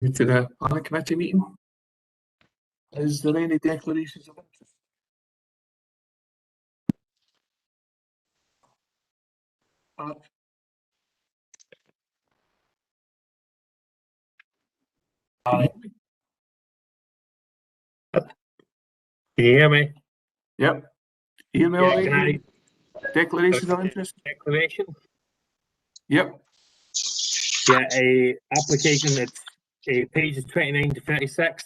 To the planning committee meeting. Is there any declarations of interest? Can you hear me? Yep. Hear me all right? Can I? Declarations of interest? Declaration? Yep. Yeah, a application that's pages 29 to 36,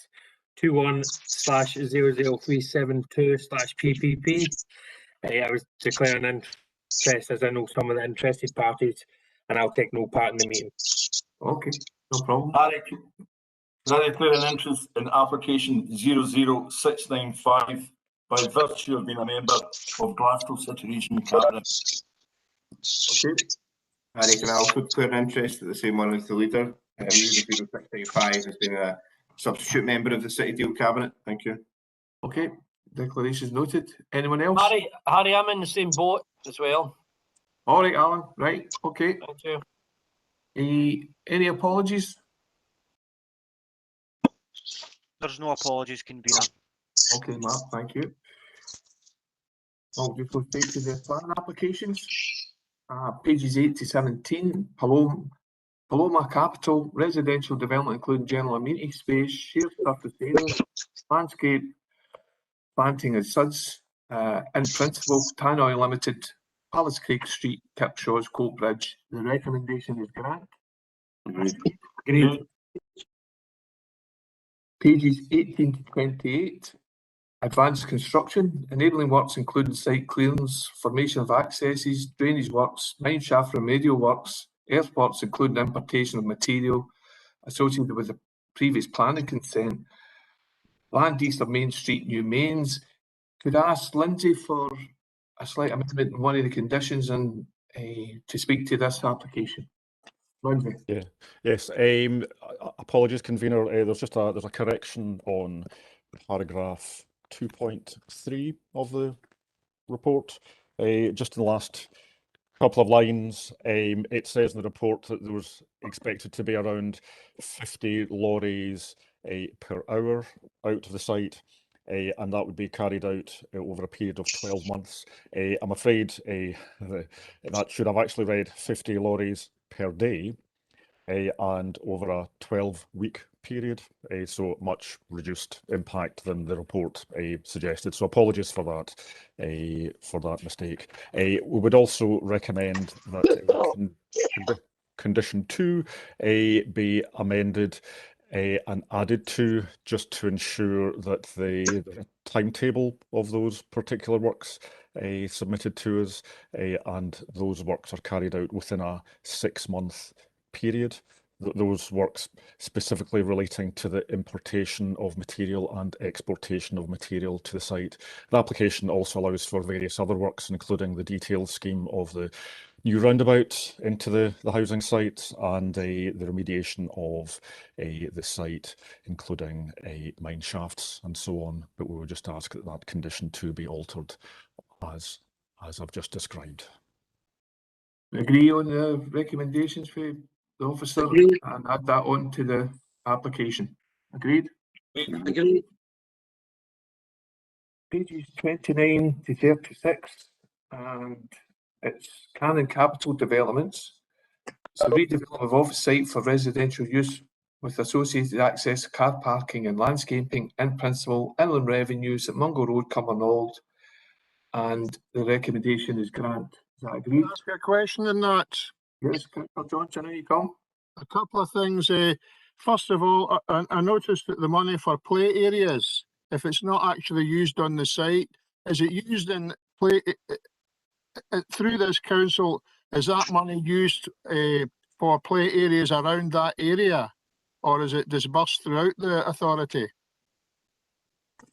21/00372/PPP. I was declaring interest as I know some of the interested parties, and I'll take no part in the meeting. Okay, no problem. Can I declare an interest in application 00695 by virtue of being a member of Glasgow City Region Cabinet? Okay. Harry, can I also declare an interest at the same one as the leader? 0695 has been a substitute member of the City Deal Cabinet. Thank you. Okay, declarations noted. Anyone else? Harry, I'm in the same boat as well. All right, Alan. Right. Okay. Thank you. Any apologies? There's no apologies, convener. Okay, Mark. Thank you. I'll just go straight to the plan applications. Pages 8 to 17. Paloma Capital, residential development including general amenity space, shared surface area, landscape, planting and suds. In principle, Tannoy Limited, Palace Creek Street, Kipshaws, Coatbridge. The recommendation is grant. Agreed. Pages 18 to 28. Advanced construction, enabling works including site clearance, formation of accesses, drainage works, mine shaft remedial works, earthworks including importation of material associated with the previous planning consent, land east of Main Street, new mains. Could I ask Lindsay for a slight amendment in one of the conditions and to speak to this application? Lindsay. Yeah. Yes. Apologies, convener. There's a correction on paragraph 2.3 of the report. Just in the last couple of lines, it says in the report that there was expected to be around 50 lorries per hour out of the site, and that would be carried out over a period of 12 months. I'm afraid that should have actually read 50 lorries per day and over a 12-week period, so much reduced impact than the report suggested. So apologies for that mistake. We would also recommend that condition 2 be amended and added to, just to ensure that the timetable of those particular works submitted to us and those works are carried out within a 6-month period. Those works specifically relating to the importation of material and exportation of material to the site. The application also allows for various other works, including the detailed scheme of the new roundabout into the housing site and the remediation of the site, including mine shafts and so on. But we would just ask that condition 2 be altered as I've just described. Agree on the recommendations for the officer and add that on to the application. Agreed? Agreed. Pages 29 to 36, and it's Cannon Capital Developments. It's a redevelopment of office site for residential use with associated access, car parking and landscaping, in principle, inland revenues at Mungo Road, Cumbernauld, and the recommendation is grant. Is that agreed? Can I ask a question in that? Yes, Councillor Johnson, here you come. A couple of things. First of all, I noticed that the money for play areas, if it's not actually used on the site, is it used in play through this council? Is that money used for play areas around that area, or is it disbursed throughout the authority? I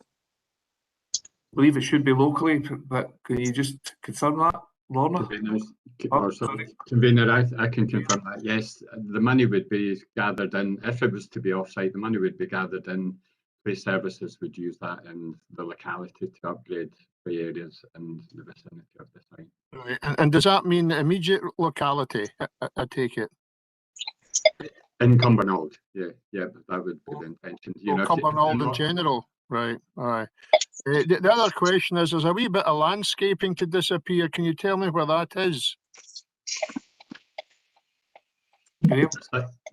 believe it should be locally, but can you just confirm that, Lorna? Convener, I can confirm that. Yes, the money would be gathered in, if it was to be off-site, the money would be gathered in. Play services would use that in the locality to upgrade play areas in the vicinity of the site. Right. And does that mean immediate locality? I take it. In Cumbernauld, yeah, but that would be the intention. You know, if you- Cumbernauld in general, right? Aye. The other question is, there's a wee bit of landscaping to disappear. Can you tell me where that is? Graham?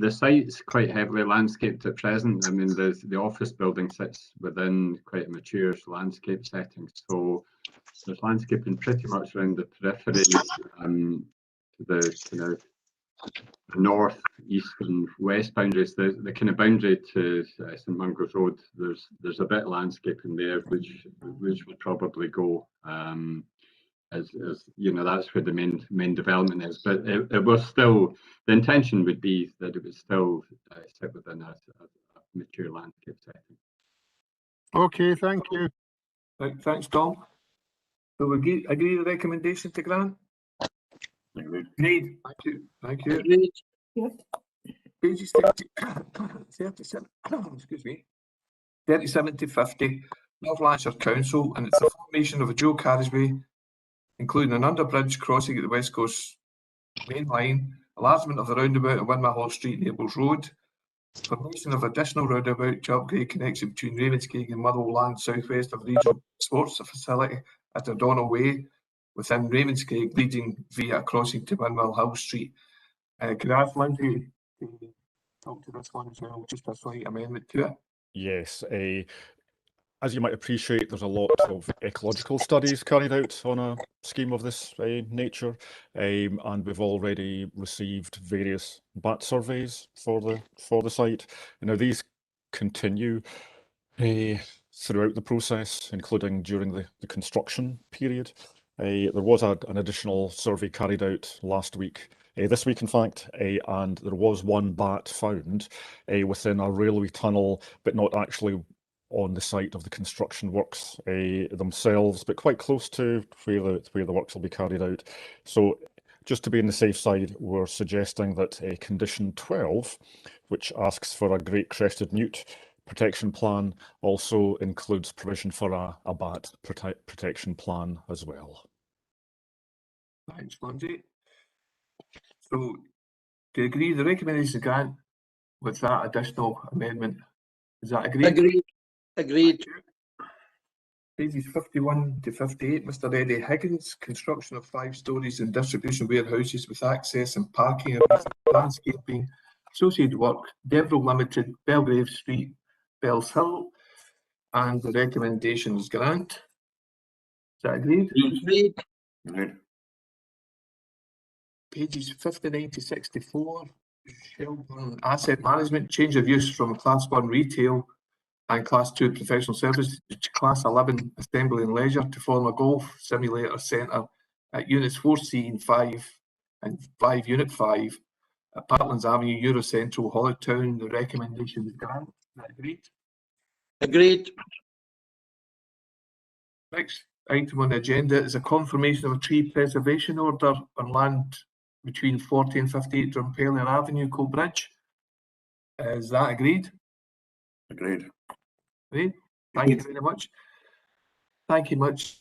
The site's quite heavily landscaped at present. I mean, the office building sits within quite a mature landscape setting, so there's landscaping pretty much around the periphery, the kind of north, east, and west boundaries. The kind of boundary to St Mungo's Road. There's a bit of landscaping there, which would probably go. As you know, that's where the main development is. But it was still, the intention would be that it would still sit within a mature landscape setting. Okay, thank you. Right, thanks, Tom. So we agree the recommendation to grant? Agreed. Agreed. Thank you. Thank you. Agreed. Pages 37, excuse me, 37 to 50, North Lanarkshire Council, and it's the formation of a dual carriageway, including an underbridge crossing at the West Coast Main Line, enlargement of the roundabout at Windmill Street, Naples Road, formation of additional roundabout to upgrade connection between Ravenscraig and Motherwell Land, southwest of the regional sports facility at O'Donnell Way, within Ravenscraig, leading via crossing to Windmill Hill Street. Could I ask Lindsay to talk to this one as well, just a slight amendment to it? Yes, as you might appreciate, there's a lot of ecological studies carried out on a scheme of this nature, and we've already received various bat surveys for the site. Now these continue throughout the process, including during the construction period. There was an additional survey carried out last week, this week in fact, and there was one bat found within a railway tunnel, but not actually on the site of the construction works themselves, but quite close to where the works will be carried out. So just to be on the safe side, we're suggesting that condition 12, which asks for a great crested newt protection plan, also includes provision for a bat protection plan as well. Thanks, Lindsay. So, do you agree the recommendation grant with that additional amendment? Is that agreed? Agreed. Agreed. Pages 51 to 58, Mr. Eddie Higgins, construction of 5 stories and distribution warehouses with access and parking areas, landscaping, associated work, Deverell Limited, Belgrave Street, Bells Hill, and the recommendations grant. Is that agreed? Agreed. Agreed. Pages 59 to 64, Shelburne Asset Management, change of use from Class 1 retail and Class 2 professional services to Class 11 assembly and leisure to form a golf simulator centre at Units 4C and 5 and 5 Unit 5 at Parklands Avenue, Eurocentral, Hollowtown. The recommendation is grant. Is that agreed? Agreed. Next item on the agenda is a confirmation of a tree preservation order on land between 40 and 58 Drumpellier Avenue, Coatbridge. Is that agreed? Agreed. Agreed. Thank you very much. Thank you much.